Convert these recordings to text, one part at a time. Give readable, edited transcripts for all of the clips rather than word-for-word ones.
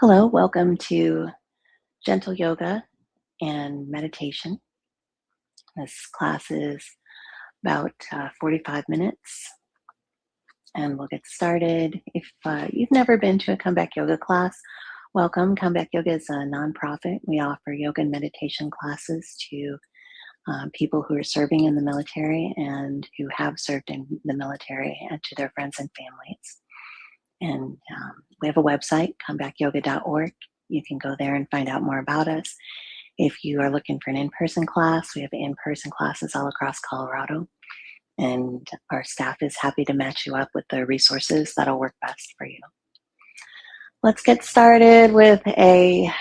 Hello, welcome to Gentle Yoga and Meditation. This class is about 45 minutes and we'll get started. If you've never been to a comeback yoga class, welcome. Comeback Yoga is a nonprofit. We offer yoga and meditation classes to people who are serving in the military and who have served in the military and to their friends and families. And we have a website, comebackyoga.org. You can go there and find out more about us. If you are looking for an in-person class, we have in-person classes all across Colorado, and our staff is happy to match you up with the resources that'll work best for you. Let's get started with a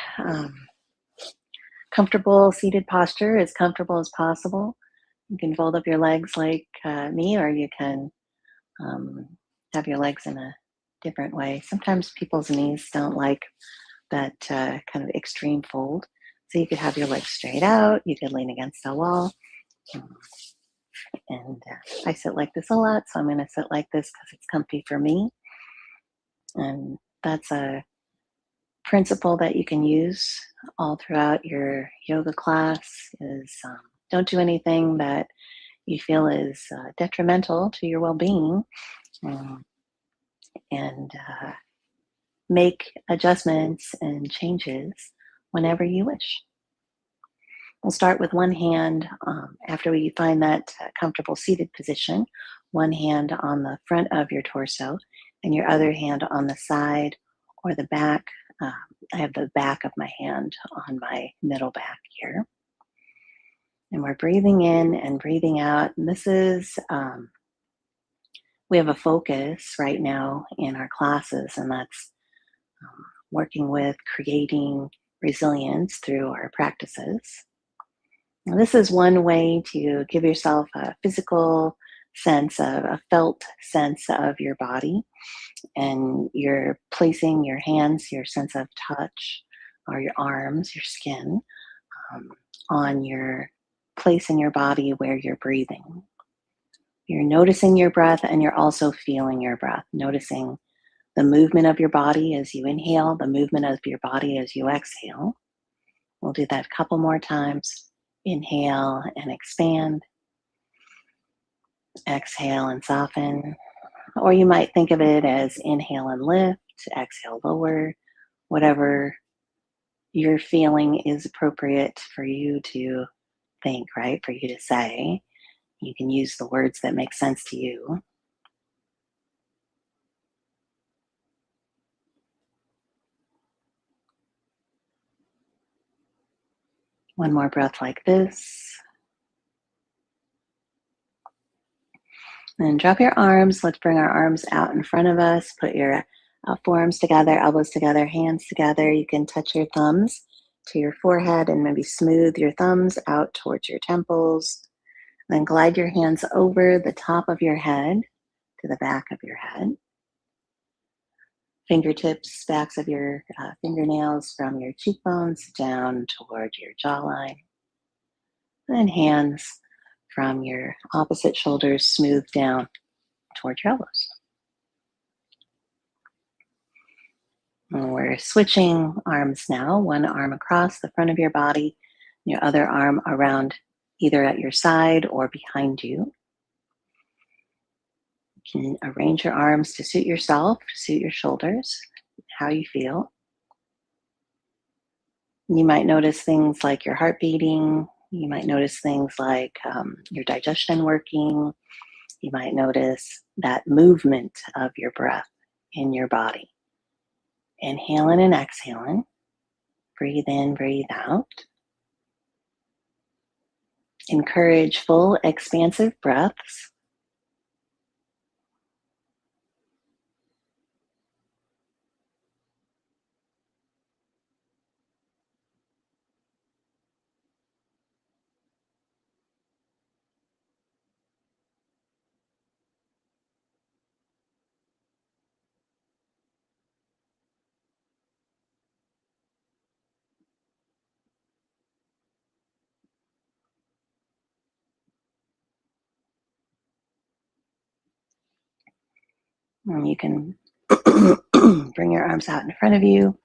comfortable seated posture, as comfortable as possible. You can fold up your legs like me, or you can have your legs in a different way. Sometimes people's knees don't like that kind of extreme fold. So you could have your legs straight out. You could lean against a wall. And I sit like this a lot, so I'm going to sit like this because it's comfy for me. And that's a principle that you can use all throughout your yoga class is don't do anything that you feel is detrimental to your well-being, and make adjustments and changes whenever you wish. We'll start with one hand after we find that comfortable seated position, one hand on the front of your torso and your other hand on the side or the back. I have the back of my hand on my middle back here. And we're breathing in and breathing out. And this is, we have a focus right now in our classes, and that's working with creating resilience through our practices. Now, this is one way to give yourself a physical sense of a felt sense of your body, and you're placing your hands, your sense of touch, or your arms, your skin, on your place in your body where you're breathing. You're noticing your breath, and you're also feeling your breath, noticing the movement of your body as you inhale, the movement of your body as you exhale. We'll do that a couple more times. Inhale and expand. Exhale and soften. Or you might think of it as inhale and lift, exhale, lower, whatever you're feeling is appropriate for you to think, right? For you to say. You can use the words that make sense to you. One more breath like this. Then drop your arms. Let's bring our arms out in front of us. Put your forearms together, elbows together, hands together. You can touch your thumbs to your forehead and maybe smooth your thumbs out towards your temples. Then glide your hands over the top of your head to the back of your head. Fingertips, backs of your fingernails from your cheekbones down toward your jawline. And then hands from your opposite shoulders smooth down toward your elbows. And we're switching arms now, one arm across the front of your body, your other arm around either at your side or behind you. You can arrange your arms to suit yourself, suit your shoulders, how you feel. You might notice things like your heart beating. You might notice things like your digestion working. You might notice that movement of your breath in your body. Inhaling and exhaling. Breathe in, breathe out. Encourage full, expansive breaths. And you can bring your arms out in front of you.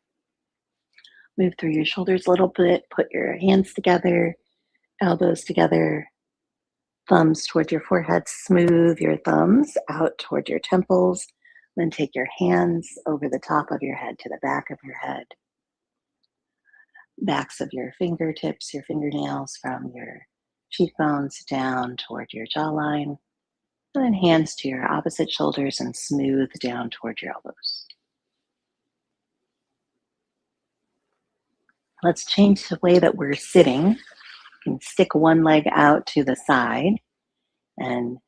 Move through your shoulders a little bit. Put your hands together, elbows together, thumbs toward your forehead. Smooth your thumbs out toward your temples. Then take your hands over the top of your head to the back of your head, backs of your fingertips, your fingernails from your cheekbones down toward your jawline. And then hands to your opposite shoulders and smooth down toward your elbows. Let's change the way that we're sitting. You can stick one leg out to the side and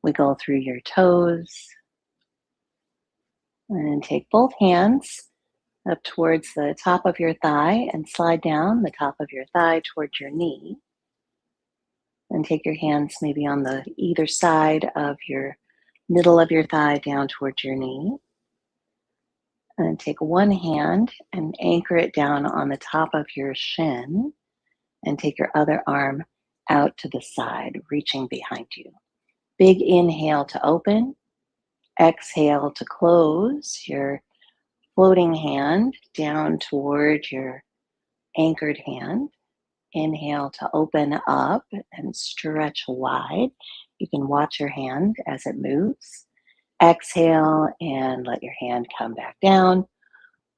wiggle through your toes. And take both hands up towards the top of your thigh and slide down the top of your thigh towards your knee. And take your hands maybe on the either side of your middle of your thigh down towards your knee. And then take one hand and anchor it down on the top of your shin and take your other arm out to the side, reaching behind you. Big inhale to open. Exhale to close your floating hand down toward your anchored hand. Inhale to open up and stretch wide. You can watch your hand as it moves. Exhale and let your hand come back down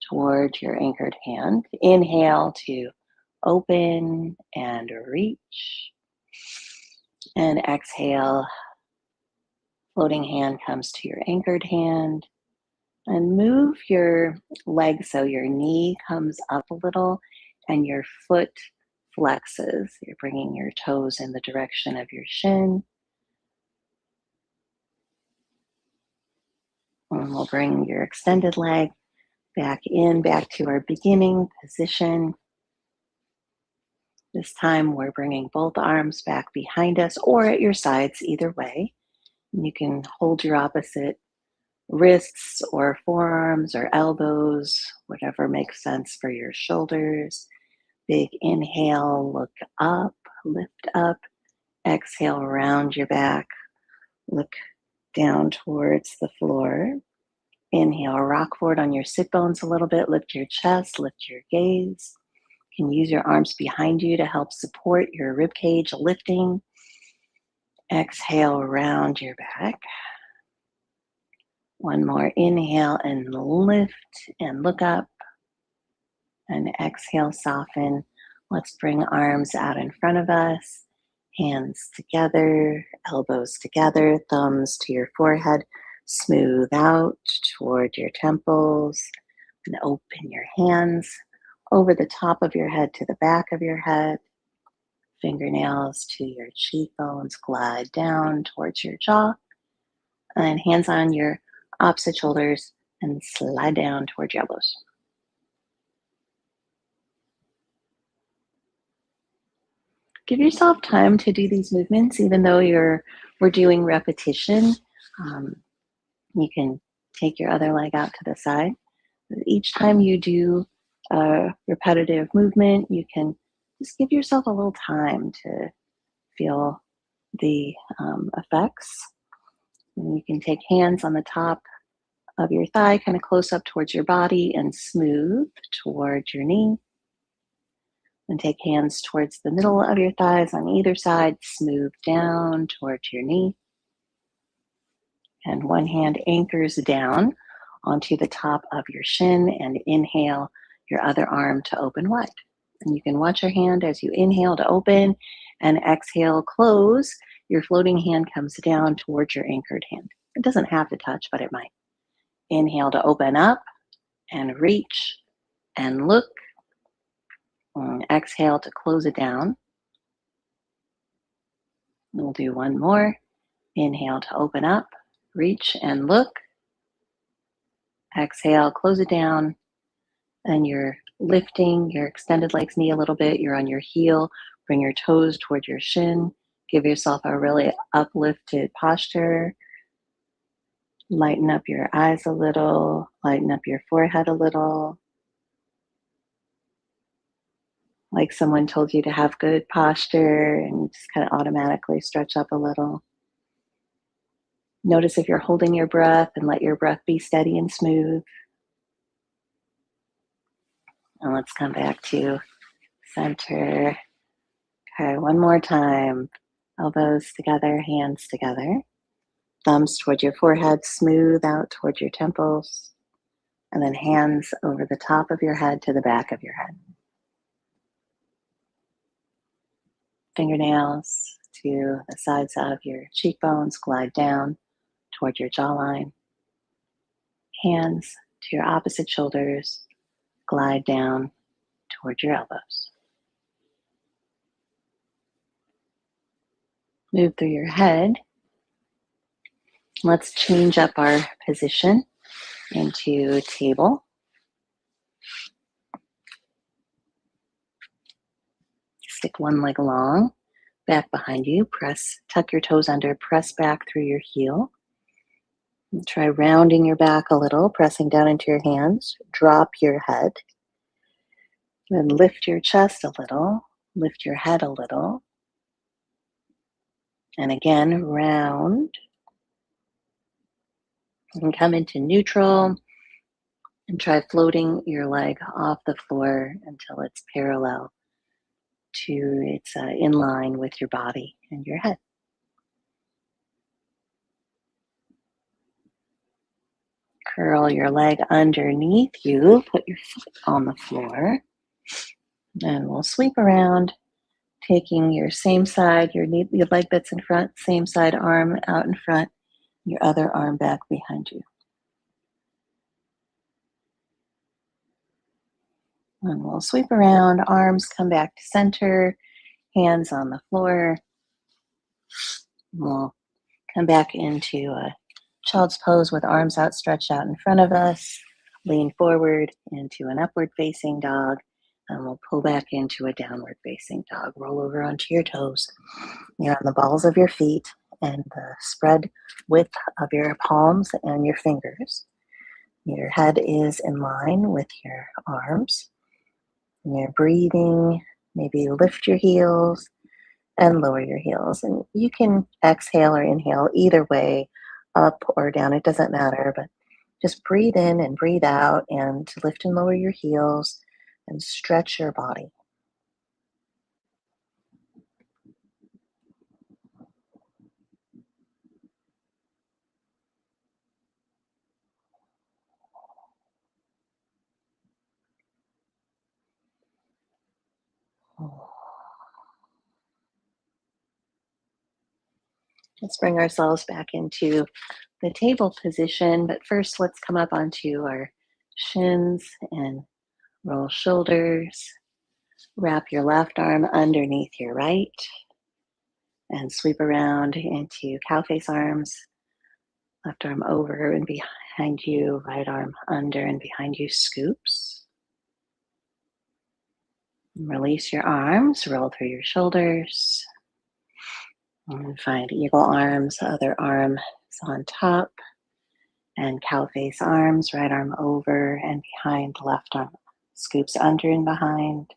toward your anchored hand. Inhale to open and reach. And exhale, floating hand comes to your anchored hand. And move your leg so your knee comes up a little and your foot flexes. You're bringing your toes in the direction of your shin. And we'll bring your extended leg back in, back to our beginning position. This time we're bringing both arms back behind us or at your sides, either way. And you can hold your opposite wrists or forearms or elbows, whatever makes sense for your shoulders. Big inhale, look up, lift up. Exhale, round your back, look down towards the floor. Inhale, rock forward on your sit bones a little bit, lift your chest, lift your gaze. You can use your arms behind you to help support your rib cage lifting. Exhale, round your back. One more inhale and lift and look up. And exhale, soften. Let's bring arms out in front of us. Hands together, elbows together, thumbs to your forehead. Smooth out toward your temples. And open your hands over the top of your head to the back of your head. Fingernails to your cheekbones. Glide down towards your jaw. And hands on your opposite shoulders and slide down towards your elbows. Give yourself time to do these movements, even though we're doing repetition. Um, you can take your other leg out to the side. Each time you do a repetitive movement, you can just give yourself a little time to feel the effects. And you can take hands on the top of your thigh, kind of close up towards your body and smooth towards your knee. And take hands towards the middle of your thighs on either side, smooth down towards your knee. And one hand anchors down onto the top of your shin and inhale your other arm to open wide. And you can watch your hand as you inhale to open and exhale, close. Your floating hand comes down towards your anchored hand. It doesn't have to touch, but it might. Inhale to open up and reach and look. And exhale to close it down. We'll do one more. Inhale to open up, reach and look. Exhale, close it down. And you're lifting your extended legs knee a little bit. You're on your heel. Bring your toes toward your shin. Give yourself a really uplifted posture. Lighten up your eyes a little. Lighten up your forehead a little. Like someone told you to have good posture and just kind of automatically stretch up a little. Notice if you're holding your breath and let your breath be steady and smooth. And let's come back to center. Okay, one more time. Elbows together, hands together. Thumbs toward your forehead, smooth out toward your temples. And then hands over the top of your head to the back of your head. Fingernails to the sides of your cheekbones glide down toward your jawline. Hands to your opposite shoulders glide down toward your elbows. Move through your head. Let's change up our position into table. Stick one leg long, back behind you. Tuck your toes under, press back through your heel. And try rounding your back a little, pressing down into your hands. Drop your head. Then lift your chest a little, lift your head a little. And again, round. You can come into neutral and try floating your leg off the floor until it's parallel it's in line with your body and your head. Curl your leg underneath you, put your foot on the floor, and we'll sweep around, taking your same side, your leg that's in front, same side arm out in front, your other arm back behind you. And we'll sweep around, arms come back to center, hands on the floor. We'll come back into a child's pose with arms outstretched out in front of us. Lean forward into an upward facing dog, and we'll pull back into a downward facing dog. Roll over onto your toes. You're on the balls of your feet and the spread width of your palms and your fingers. Your head is in line with your arms. And you're breathing. Maybe lift your heels and lower your heels. And you can exhale or inhale either way, up or down, it doesn't matter, but just breathe in and breathe out and lift and lower your heels and stretch your body. Let's bring ourselves back into the table position, but first let's come up onto our shins and roll shoulders. Wrap your left arm underneath your right and sweep around into cow face arms. Left arm over and behind you, right arm under and behind you, scoops. Release your arms, roll through your shoulders. And find eagle arms, other arm is on top. And cow face arms, right arm over and behind, left arm scoops under and behind.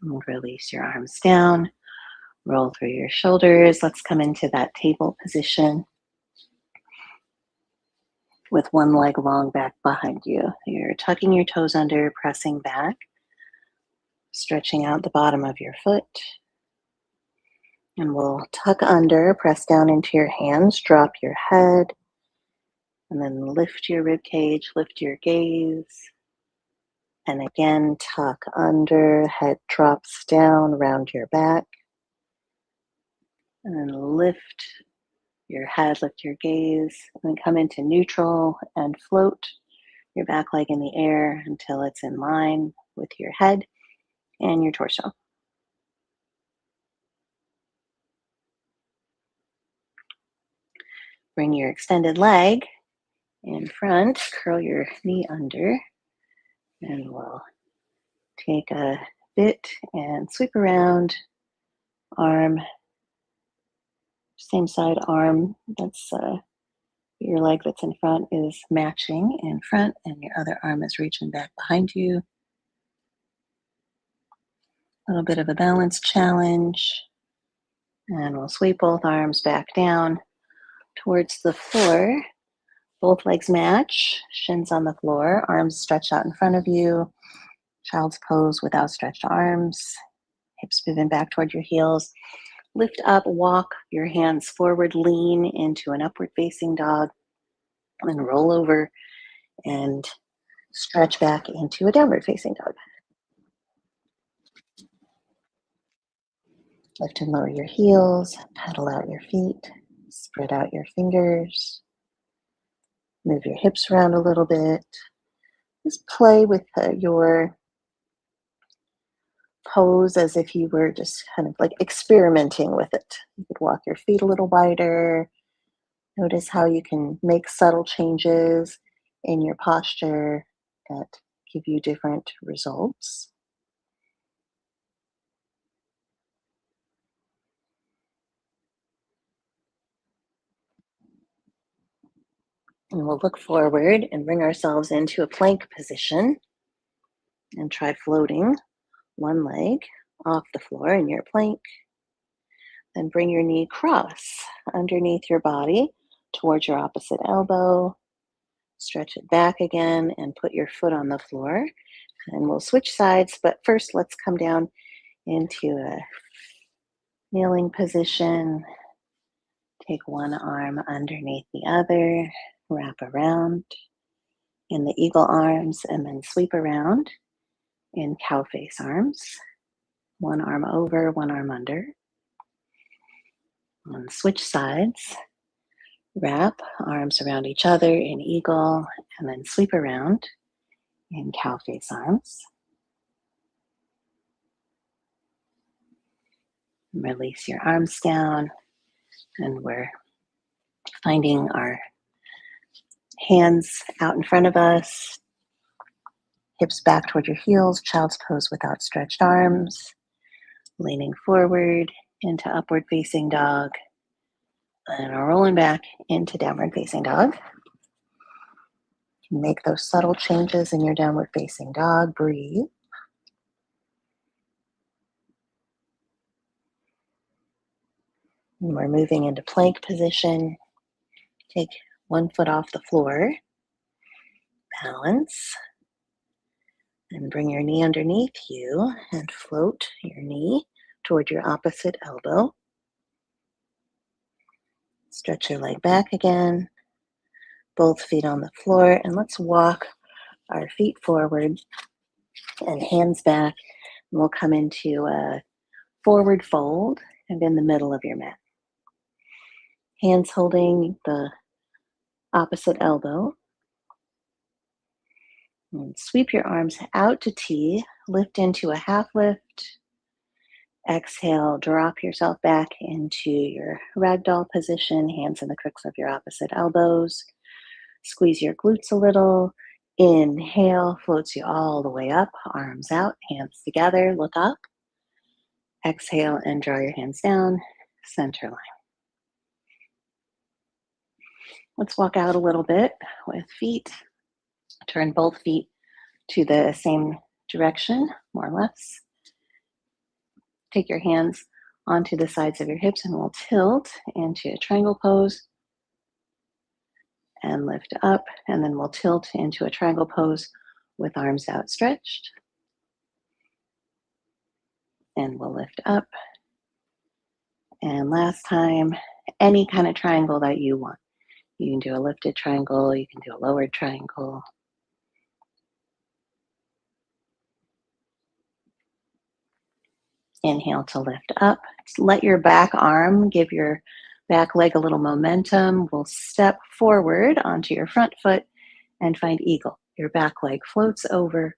And release your arms down, roll through your shoulders. Let's come into that table position with one leg long back behind you. You're tucking your toes under, pressing back, stretching out the bottom of your foot. And we'll tuck under, press down into your hands, drop your head, and then lift your rib cage, lift your gaze. And again, tuck under, head drops down around your back. And then lift your head, lift your gaze, and then come into neutral and float your back leg in the air until it's in line with your head and your torso. Bring your extended leg in front, curl your knee under, and we'll take a bit and sweep around, arm, same side arm, that's your leg that's in front is matching in front, and your other arm is reaching back behind you. A little bit of a balance challenge. And we'll sweep both arms back down towards the floor. Both legs match, shins on the floor, arms stretched out in front of you. Child's pose with outstretched arms, hips moving back toward your heels. Lift up, walk your hands forward, lean into an upward facing dog, and then roll over and stretch back into a downward facing dog. Lift and lower your heels, pedal out your feet, spread out your fingers, move your hips around a little bit. Just play with your pose as if you were just kind of like experimenting with it. You could walk your feet a little wider. Notice how you can make subtle changes in your posture that give you different results. And we'll look forward and bring ourselves into a plank position and try floating one leg off the floor in your plank. Then bring your knee cross underneath your body towards your opposite elbow. Stretch it back again and put your foot on the floor. And we'll switch sides, but first let's come down into a kneeling position. Take one arm underneath the other, wrap around in the eagle arms, and then sweep around in cow face arms. One arm over, one arm under. And switch sides. Wrap arms around each other in eagle, and then sweep around in cow face arms. Release your arms down, and we're finding our hands out in front of us, hips back toward your heels, child's pose with outstretched arms, leaning forward into upward facing dog, and rolling back into downward facing dog. Make those subtle changes in your downward facing dog. Breathe. And we're moving into plank position. Take one foot off the floor. Balance. And bring your knee underneath you and float your knee toward your opposite elbow. Stretch your leg back again. Both feet on the floor. And let's walk our feet forward and hands back. And we'll come into a forward fold and in the middle of your mat. Hands holding the opposite elbow. And sweep your arms out to T. Lift into a half lift. Exhale, drop yourself back into your ragdoll position, hands in the crooks of your opposite elbows. Squeeze your glutes a little. Inhale, floats you all the way up, arms out, hands together, look up. Exhale and draw your hands down, center line. Let's walk out a little bit with feet. Turn both feet to the same direction, more or less. Take your hands onto the sides of your hips and we'll tilt into a triangle pose and lift up, and then we'll tilt into a triangle pose with arms outstretched. And we'll lift up. And last time, any kind of triangle that you want. You can do a lifted triangle, you can do a lowered triangle. Inhale to lift up. Let your back arm give your back leg a little momentum. We'll step forward onto your front foot and find eagle. Your back leg floats over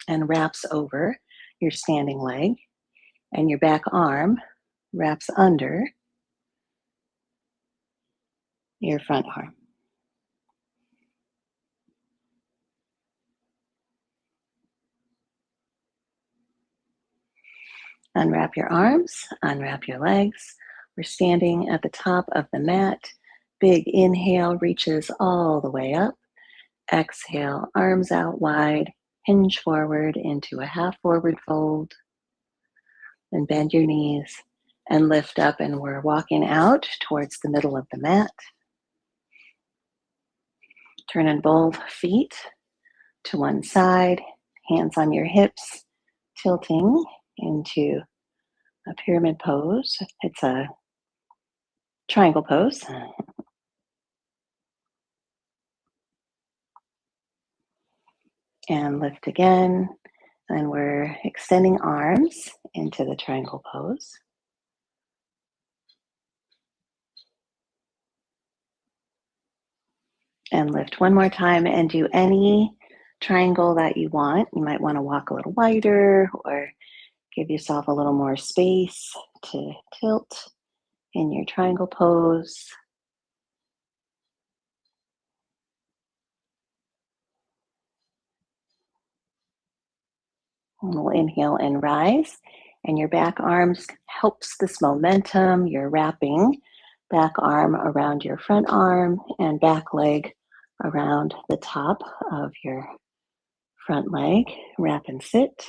and wraps over your standing leg, and your back arm wraps under your front arm. Unwrap your arms, unwrap your legs. We're standing at the top of the mat. Big inhale reaches all the way up. Exhale, arms out wide, hinge forward into a half forward fold. Then bend your knees and lift up, and we're walking out towards the middle of the mat. Turning both feet to one side, hands on your hips, tilting into a pyramid pose. It's a triangle pose. And lift again. And we're extending arms into the triangle pose. And lift one more time and do any triangle that you want. You might want to walk a little wider or give yourself a little more space to tilt in your triangle pose. And we'll inhale and rise. And your back arms helps this momentum. You're wrapping back arm around your front arm and back leg around the top of your front leg. Wrap and sit.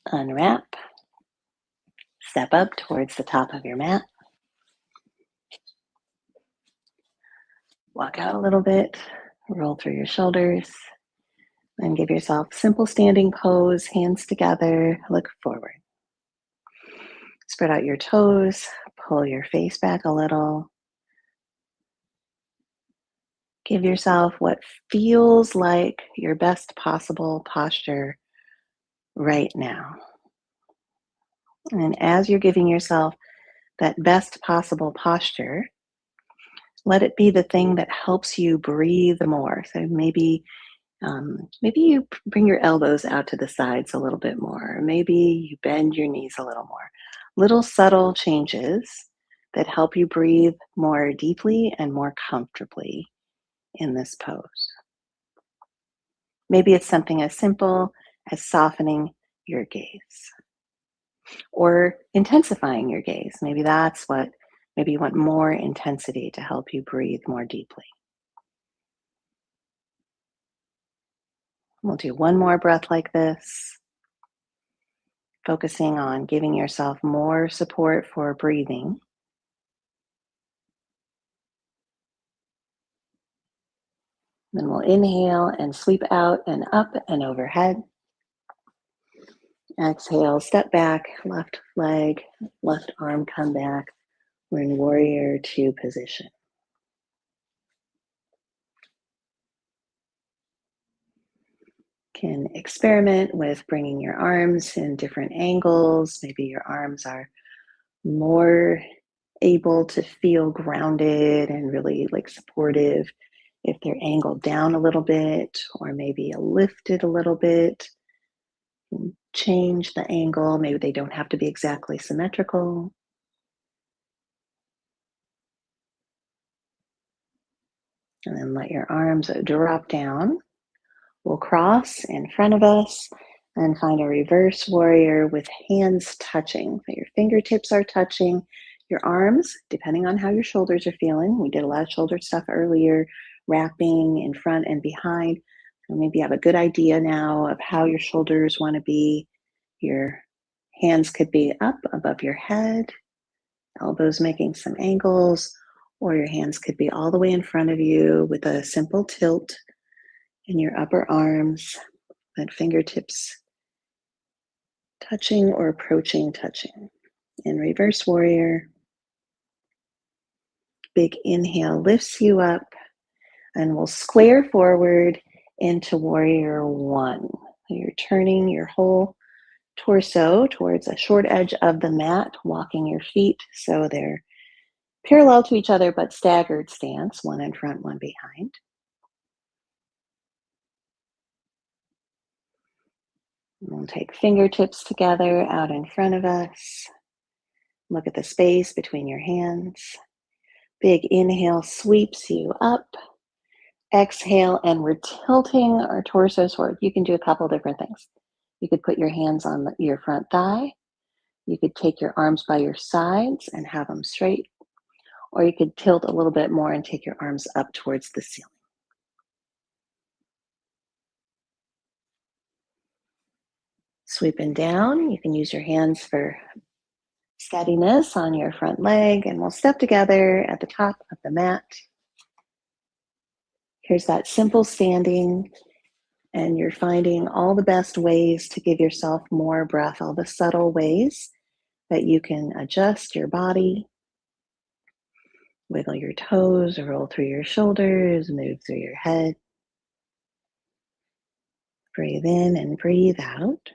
Unwrap. Step up towards the top of your mat. Walk out a little bit. Roll through your shoulders. And give yourself simple standing pose, hands together. Look forward. Spread out your toes. Pull your face back a little. Give yourself what feels like your best possible posture right now. And as you're giving yourself that best possible posture, let it be the thing that helps you breathe more. So maybe you bring your elbows out to the sides a little bit more. Or maybe you bend your knees a little more. Little subtle changes that help you breathe more deeply and more comfortably in this pose. Maybe it's something as simple as softening your gaze or intensifying your gaze. Maybe you want more intensity to help you breathe more deeply. We'll do one more breath like this, focusing on giving yourself more support for breathing. Then we'll inhale and sweep out and up and overhead. Exhale, step back, left leg, left arm come back. We're in warrior two position. Can experiment with bringing your arms in different angles. Maybe your arms are more able to feel grounded and really like supportive if they're angled down a little bit, or maybe lifted a little bit. Change the angle. Maybe they don't have to be exactly symmetrical. And then let your arms drop down. We'll cross in front of us and find a reverse warrior with hands touching. So your fingertips are touching your arms, depending on how your shoulders are feeling. We did a lot of shoulder stuff earlier, wrapping in front and behind. So maybe you have a good idea now of how your shoulders want to be. Your hands could be up above your head, elbows making some angles, or your hands could be all the way in front of you with a simple tilt in your upper arms, and fingertips touching or approaching touching. In reverse warrior, big inhale lifts you up, and we'll square forward into warrior one. You're turning your whole torso towards a short edge of the mat, walking your feet so they're parallel to each other but staggered stance, one in front, one behind. We'll take fingertips together out in front of us. Look at the space between your hands. Big inhale sweeps you up. Exhale, and we're tilting our torsos forward. You can do a couple different things. You could put your hands on your front thigh. You could take your arms by your sides and have them straight. Or you could tilt a little bit more and take your arms up towards the ceiling. Sweeping down, you can use your hands for steadiness on your front leg, and we'll step together at the top of the mat. Here's that simple standing, and you're finding all the best ways to give yourself more breath, all the subtle ways that you can adjust your body, wiggle your toes, roll through your shoulders, move through your head. Breathe in and breathe out.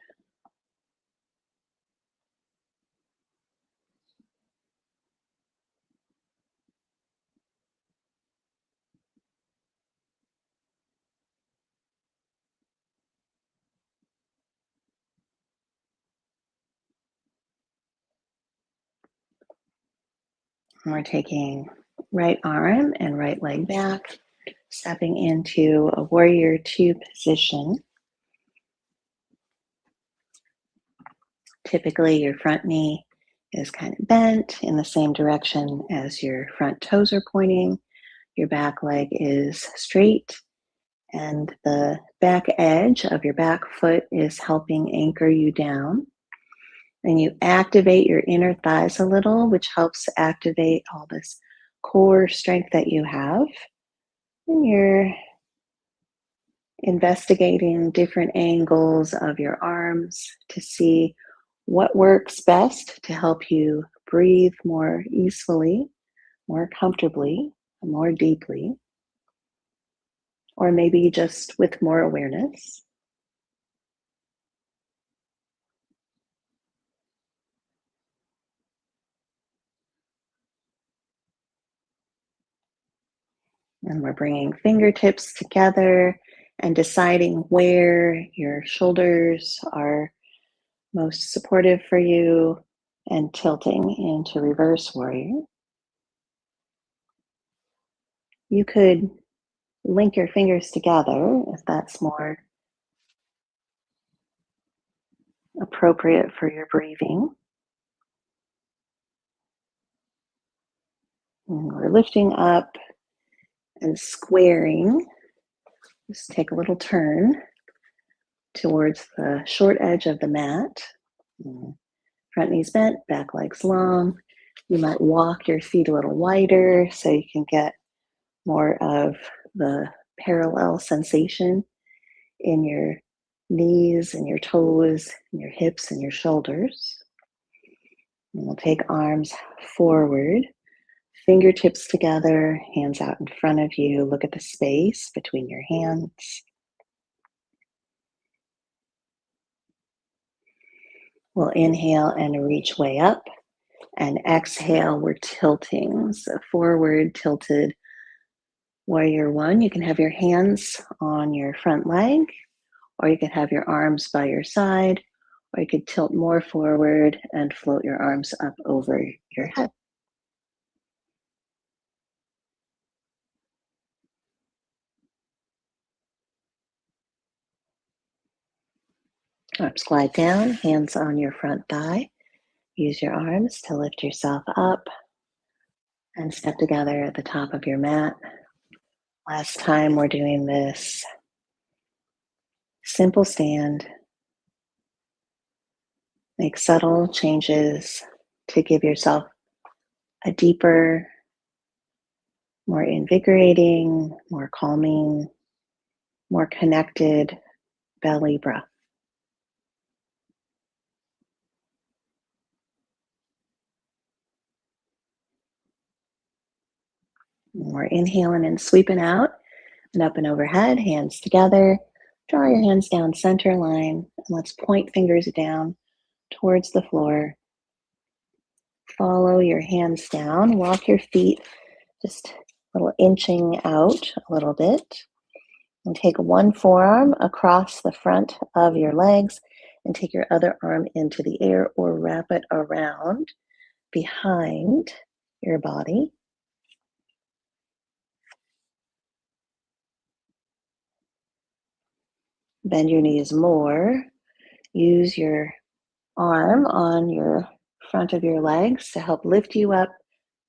And we're taking right arm and right leg back, stepping into a warrior two position. Typically, your front knee is kind of bent in the same direction as your front toes are pointing. Your back leg is straight, and the back edge of your back foot is helping anchor you down. And you activate your inner thighs a little, which helps activate all this core strength that you have. And you're investigating different angles of your arms to see what works best to help you breathe more easily, more comfortably, more deeply, or maybe just with more awareness. And we're bringing fingertips together and deciding where your shoulders are most supportive for you and tilting into reverse warrior. You could link your fingers together if that's more appropriate for your breathing. And we're lifting up and squaring. Just take a little turn towards the short edge of the mat. Front knees bent, back legs long. You might walk your feet a little wider so you can get more of the parallel sensation in your knees and your toes and your hips and your shoulders. And we'll take arms forward, fingertips together, hands out in front of you. Look at the space between your hands. We'll inhale and reach way up, and exhale, we're tilting. So forward tilted warrior one. You can have your hands on your front leg, or you could have your arms by your side, or you could tilt more forward and float your arms up over your head. Arms glide down, hands on your front thigh. Use your arms to lift yourself up and step together at the top of your mat. Last time we're doing this simple stand. Make subtle changes to give yourself a deeper, more invigorating, more calming, more connected belly breath. And we're inhaling and sweeping out and up and overhead, hands together. Draw your hands down center line, and let's point fingers down towards the floor. Follow your hands down. Walk your feet just a little inching out a little bit. And take one forearm across the front of your legs and take your other arm into the air or wrap it around behind your body. Bend your knees more. Use your arm on your front of your legs to help lift you up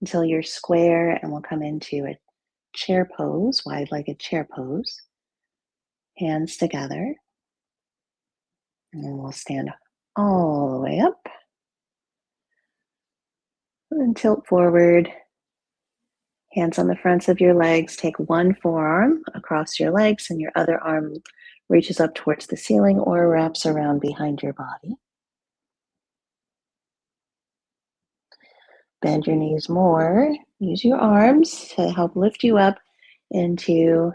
until you're square, and we'll come into a chair pose, wide-legged chair pose. Hands together. And then we'll stand all the way up and tilt forward. Hands on the fronts of your legs. Take one forearm across your legs and your other arm reaches up towards the ceiling or wraps around behind your body. Bend your knees more. Use your arms to help lift you up into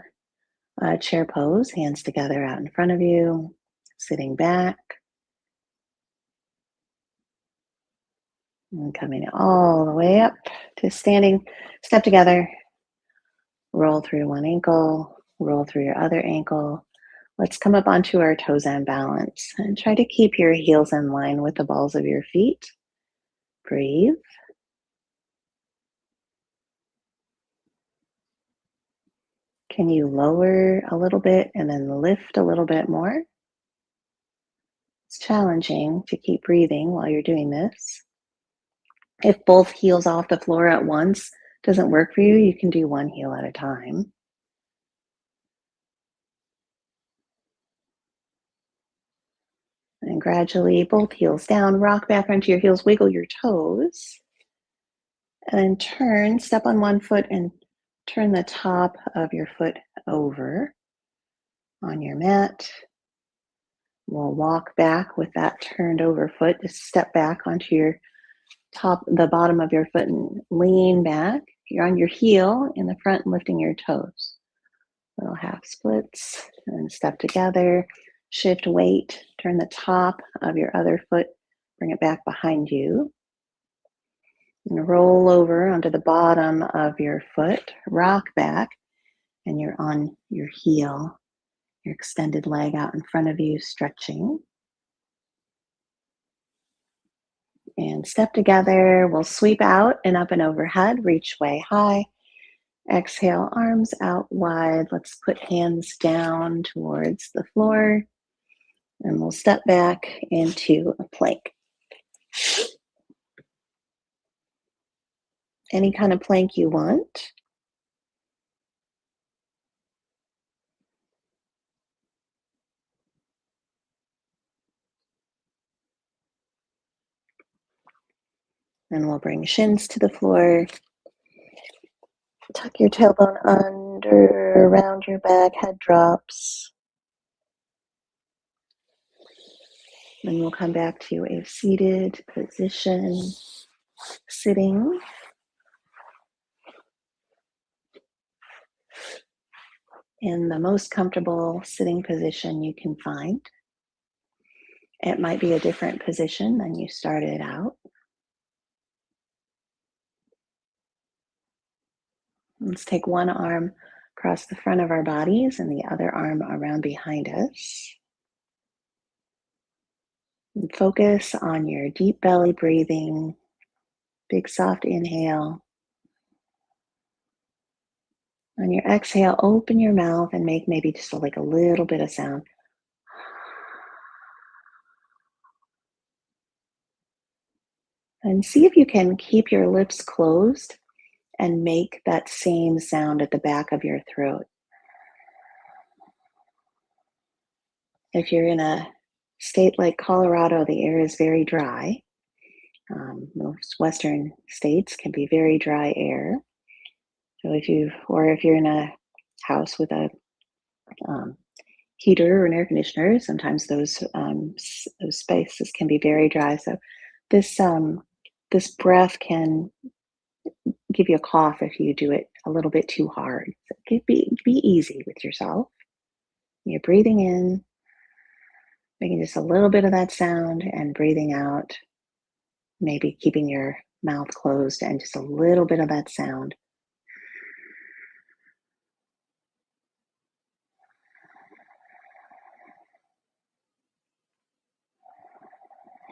a chair pose. Hands together out in front of you, sitting back. And coming all the way up to standing. Step together. Roll through one ankle. Roll through your other ankle. Let's come up onto our toes and balance. And try to keep your heels in line with the balls of your feet. Breathe. Can you lower a little bit and then lift a little bit more? It's challenging to keep breathing while you're doing this. If both heels off the floor at once doesn't work for you, you can do one heel at a time. And gradually, both heels down, rock back onto your heels, wiggle your toes. And then turn, step on one foot and turn the top of your foot over on your mat. We'll walk back with that turned over foot. Just step back onto your the bottom of your foot and lean back. You're on your heel in the front and lifting your toes. Little half splits and step together. Shift weight, turn the top of your other foot, bring it back behind you. And roll over onto the bottom of your foot, rock back, and you're on your heel, your extended leg out in front of you, stretching. And step together, we'll sweep out and up and overhead, reach way high. Exhale, arms out wide. Let's put hands down towards the floor. And we'll step back into a plank. Any kind of plank you want. And we'll bring shins to the floor. Tuck your tailbone under, around your back, head drops. Then we'll come back to a seated position, sitting. In the most comfortable sitting position you can find. It might be a different position than you started out. Let's take one arm across the front of our bodies and the other arm around behind us. And focus on your deep belly breathing, big soft inhale. On your exhale, open your mouth and make maybe just like a little bit of sound. And see if you can keep your lips closed and make that same sound at the back of your throat. If you're in a state like Colorado, the air is very dry. Most Western states can be very dry air. So if you're in a house with a heater or an air conditioner, sometimes those spaces can be very dry. So this breath can give you a cough if you do it a little bit too hard. So be easy with yourself. You're breathing in, making just a little bit of that sound, and breathing out, maybe keeping your mouth closed and just a little bit of that sound.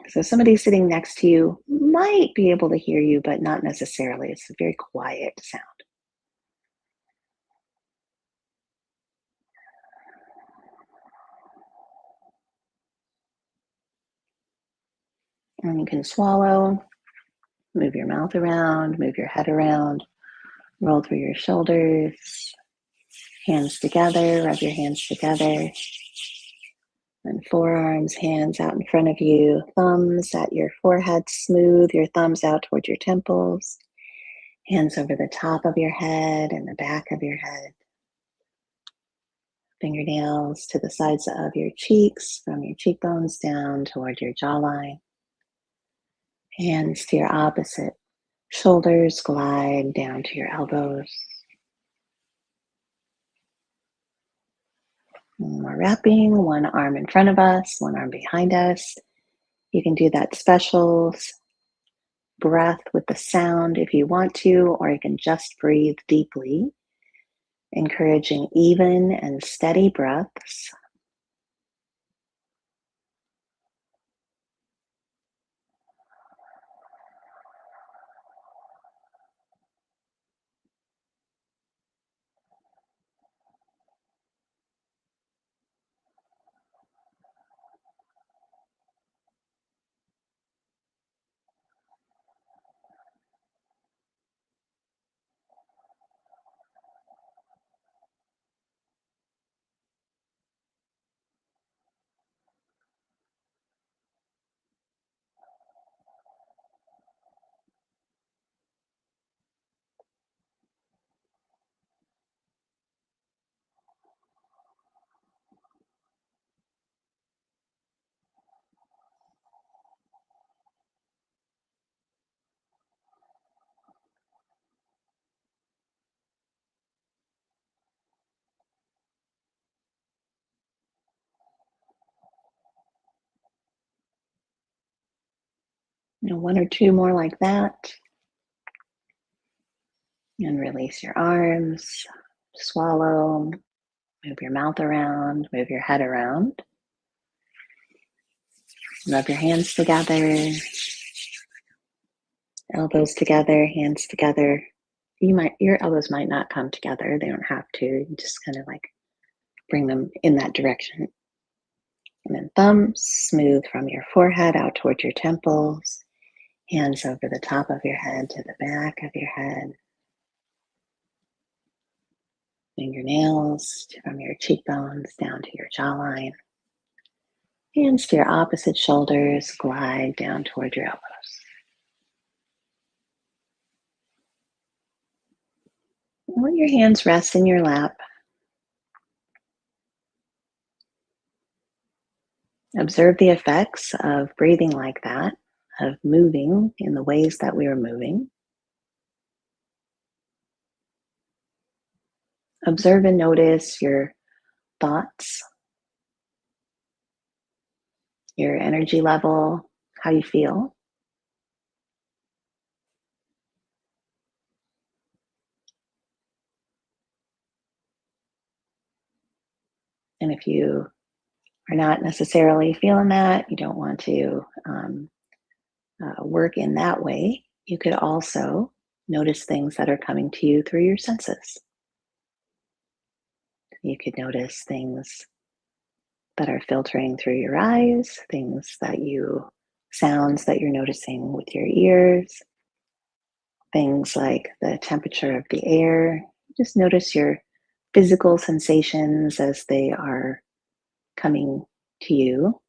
So somebody sitting next to you might be able to hear you, but not necessarily. It's a very quiet sound. And you can swallow, move your mouth around, move your head around, roll through your shoulders, hands together, rub your hands together. And forearms, hands out in front of you, thumbs at your forehead, smooth your thumbs out towards your temples, hands over the top of your head and the back of your head, fingernails to the sides of your cheeks, from your cheekbones down toward your jawline, hands to your opposite shoulders, glide down to your elbows. And we're wrapping one arm in front of us, one arm behind us. You can do that special breath with the sound if you want to, or you can just breathe deeply, encouraging even and steady breaths. One or two more like that, and release your arms. Swallow, move your mouth around, move your head around. Rub your hands together, elbows together, hands together. Your elbows might not come together. They don't have to. You just kind of like bring them in that direction. And then thumbs smooth from your forehead out towards your temples, hands over the top of your head to the back of your head, fingernails from your cheekbones down to your jawline, hands to your opposite shoulders, glide down toward your elbows. Let your hands rest in your lap. Observe the effects of breathing like that, of moving in the ways that we are moving. Observe and notice your thoughts, your energy level, how you feel. And if you are not necessarily feeling that, you don't want to work in that way, you could also notice things that are coming to you through your senses. You could notice things that are filtering through your eyes, sounds that you're noticing with your ears, things like the temperature of the air. Just notice your physical sensations as they are coming to you.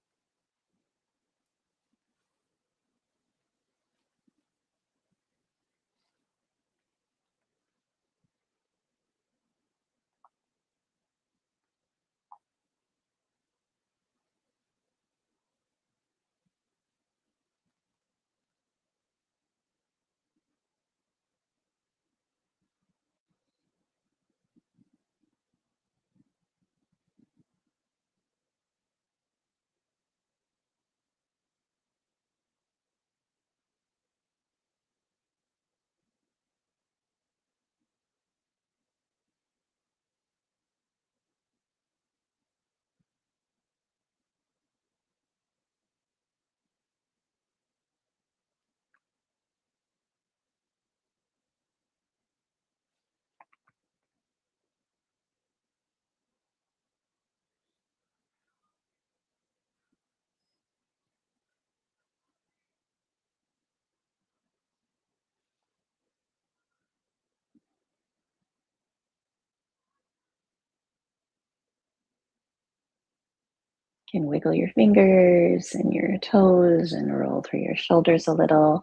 You can wiggle your fingers and your toes and roll through your shoulders a little.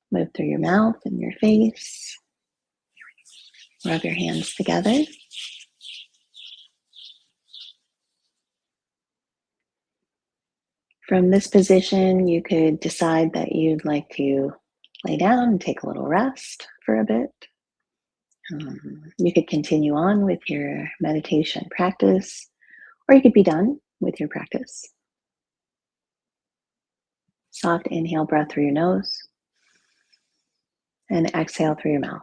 Move through your mouth and your face. Rub your hands together. From this position, you could decide that you'd like to lay down and take a little rest for a bit. You could continue on with your meditation practice, or you could be done with your practice. Soft inhale breath through your nose and exhale through your mouth.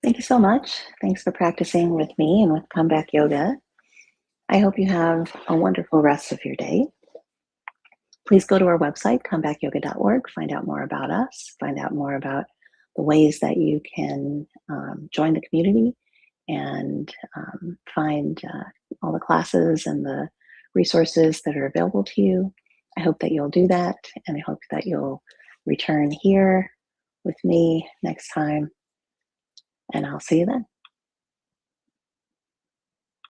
Thank you so much. Thanks for practicing with me and with Comeback Yoga. I hope you have a wonderful rest of your day. Please go to our website, comebackyoga.org, find out more about us, find out more about the ways that you can join the community and find all the classes and the resources that are available to you. I hope that you'll do that, and I hope that you'll return here with me next time, and I'll see you then.